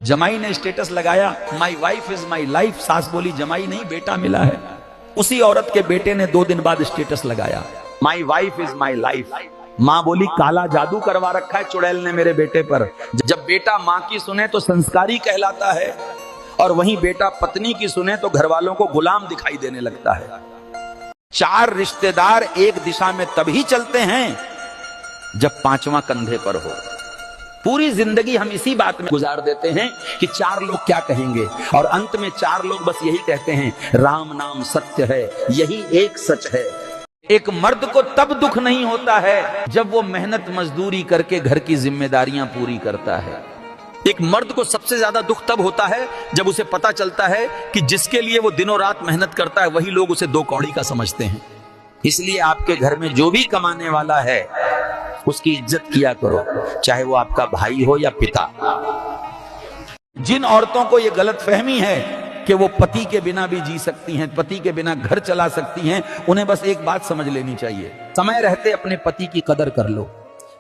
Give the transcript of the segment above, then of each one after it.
जमाई ने स्टेटस लगाया, my wife is my life. सास बोली जमाई नहीं बेटा मिला है। उसी औरत के बेटे ने 2 दिन बाद स्टेटस लगाया, my wife is my life. माँ बोली काला जादू करवा रखा है चुड़ैल ने मेरे बेटे पर। जब बेटा माँ की सुने तो संस्कारी कहलाता है, और वहीं बेटा पत्नी की सुने तो घर वालों को गुलाम दिखाई देने लगता है। 4 रिश्तेदार एक दिशा में तभी चलते हैं जब 5वां कंधे पर हो। पूरी जिंदगी हम इसी बात में गुजार देते हैं कि 4 लोग क्या कहेंगे, और अंत में 4 लोग बस यही कहते हैं, राम नाम सत्य है, यही एक सच है। एक मर्द को तब दुख नहीं होता है जब वो मेहनत मजदूरी करके घर की जिम्मेदारियां पूरी करता है। एक मर्द को सबसे ज्यादा दुख तब होता है जब उसे पता चलता है कि जिसके लिए वो दिनों रात मेहनत करता है वही लोग उसे 2 कौड़ी का समझते हैं। इसलिए आपके घर में जो भी कमाने वाला है उसकी इज्जत किया करो, चाहे वो आपका भाई हो या पिता। जिन औरतों को ये गलत फहमी है कि वो पति के बिना भी जी सकती हैं, पति के बिना घर चला सकती हैं, उन्हें बस एक बात समझ लेनी चाहिए, समय रहते अपने पति की कदर कर लो।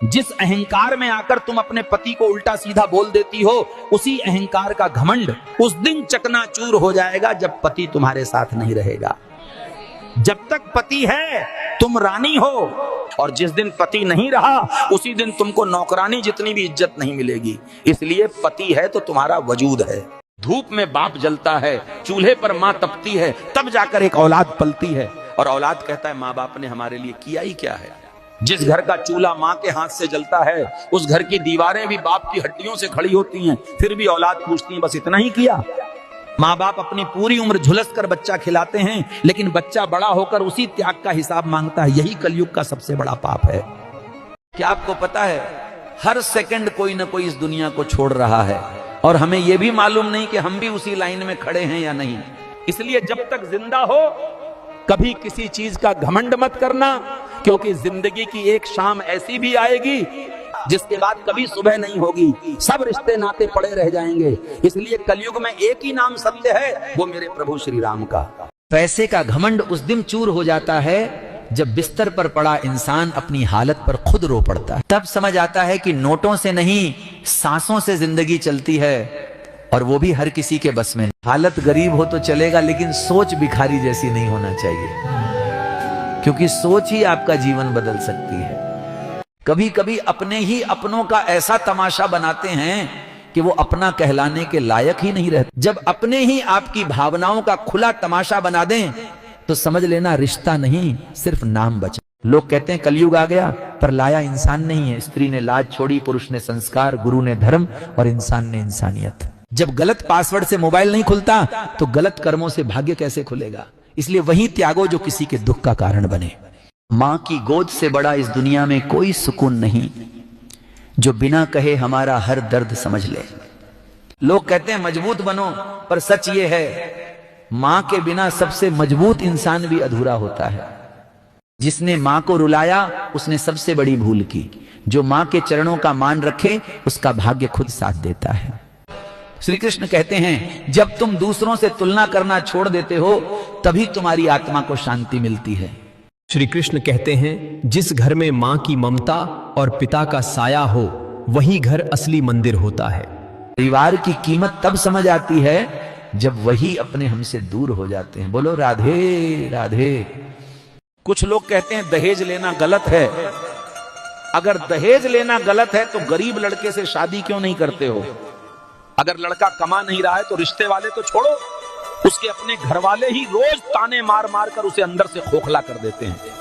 जिस अहंकार में आकर तुम अपने पति को उल्टा सीधा बोल देती हो, उसी अहंकार का घमंड उस दिन चकनाचूर हो जाएगा जब पति तुम्हारे साथ नहीं रहेगा। जब तक पति है तुम रानी हो, और जिस दिन पति नहीं रहा उसी दिन तुमको नौकरानी जितनी भी इज्जत नहीं मिलेगी। इसलिए पति है तो तुम्हारा वजूद है। धूप में बाप जलता है, चूल्हे पर माँ तपती है, तब जाकर एक औलाद पलती है, और औलाद कहता है माँ बाप ने हमारे लिए किया ही क्या है। जिस घर का चूल्हा माँ के हाथ से जलता है उस घर की दीवारें भी बाप की हड्डियों से खड़ी होती हैं, फिर भी औलाद पूछती है बस इतना ही किया। माँ बाप अपनी पूरी उम्र झुलस कर बच्चा खिलाते हैं, लेकिन बच्चा बड़ा होकर उसी त्याग का हिसाब मांगता है। यही कलयुग का सबसे बड़ा पाप है। क्या आपको पता है हर सेकंड कोई ना कोई इस दुनिया को छोड़ रहा है, और हमें यह भी मालूम नहीं कि हम भी उसी लाइन में खड़े हैं या नहीं। इसलिए जब तक जिंदा हो कभी किसी चीज का घमंड मत करना, क्योंकि जिंदगी की एक शाम ऐसी भी आएगी जिसके बाद कभी सुबह नहीं होगी, सब रिश्ते नाते पड़े रह जाएंगे। इसलिए कलयुग में एक ही नाम सत्य है, वो मेरे प्रभु श्री राम का। पैसे का घमंड उस दिन चूर हो जाता है जब बिस्तर पर पड़ा इंसान अपनी हालत पर खुद रो पड़ता है। तब समझ आता है कि नोटों से नहीं सांसों से जिंदगी चलती है, और वो भी हर किसी के बस में। हालत गरीब हो तो चलेगा, लेकिन सोच भिखारी जैसी नहीं होना चाहिए, क्योंकि सोच ही आपका जीवन बदल सकती है। कभी कभी अपने ही अपनों का ऐसा तमाशा बनाते हैं कि वो अपना कहलाने के लायक ही नहीं रहते। जब अपने ही आपकी भावनाओं का खुला तमाशा बना दें तो समझ लेना रिश्ता नहीं, सिर्फ नाम बचा। लोग कहते हैं कलयुग आ गया, पर लाया इंसान नहीं है। स्त्री ने लाज छोड़ी, पुरुष ने संस्कार, गुरु ने धर्म, और इंसान ने इंसानियत। जब गलत पासवर्ड से मोबाइल नहीं खुलता तो गलत कर्मों से भाग्य कैसे खुलेगा। इसलिए वही त्यागो जो किसी के दुख का कारण बने। माँ की गोद से बड़ा इस दुनिया में कोई सुकून नहीं जो बिना कहे हमारा हर दर्द समझ ले। लोग कहते हैं मजबूत बनो, पर सच ये है माँ के बिना सबसे मजबूत इंसान भी अधूरा होता है। जिसने माँ को रुलाया उसने सबसे बड़ी भूल की। जो माँ के चरणों का मान रखे उसका भाग्य खुद साथ देता है। श्री कृष्ण कहते हैं जब तुम दूसरों से तुलना करना छोड़ देते हो तभी तुम्हारी आत्मा को शांति मिलती है। श्री कृष्ण कहते हैं जिस घर में माँ की ममता और पिता का साया हो वही घर असली मंदिर होता है। परिवार की कीमत तब समझ आती है जब वही अपने हमसे दूर हो जाते हैं। बोलो राधे राधे। कुछ लोग कहते हैं दहेज लेना गलत है। अगर दहेज लेना गलत है तो गरीब लड़के से शादी क्यों नहीं करते हो? अगर लड़का कमा नहीं रहा है तो रिश्ते वाले तो छोड़ो, उसके अपने घर वाले ही रोज ताने मार मार कर उसे अंदर से खोखला कर देते हैं।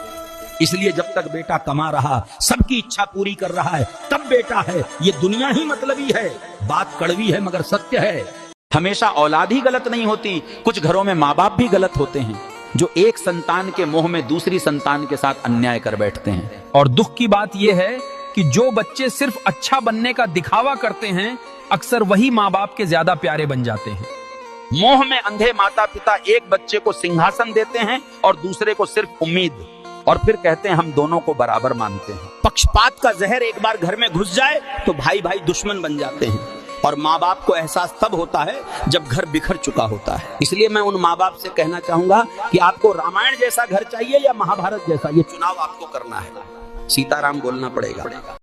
इसलिए जब तक बेटा कमा रहा, सबकी इच्छा पूरी कर रहा है, तब बेटा है। ये दुनिया ही मतलबी है। बात कड़वी है मगर सत्य है। हमेशा औलाद ही गलत नहीं होती, कुछ घरों में माँ बाप भी गलत होते हैं जो एक संतान के मोह में दूसरी संतान के साथ अन्याय कर बैठते हैं। और दुख की बात यह है कि जो बच्चे सिर्फ अच्छा बनने का दिखावा करते हैं अक्सर वही माँ बाप के ज्यादा प्यारे बन जाते हैं। मोह में अंधे माता पिता एक बच्चे को सिंहासन देते हैं और दूसरे को सिर्फ उम्मीद, और फिर कहते हैं हम दोनों को बराबर मानते हैं। पक्षपात का जहर एक बार घर में घुस जाए तो भाई भाई दुश्मन बन जाते हैं, और माँ बाप को एहसास तब होता है जब घर बिखर चुका होता है। इसलिए मैं उन माँ बाप से कहना चाहूंगा कि आपको रामायण जैसा घर चाहिए या महाभारत जैसा, ये चुनाव आपको करना है। सीताराम बोलना पड़ेगा।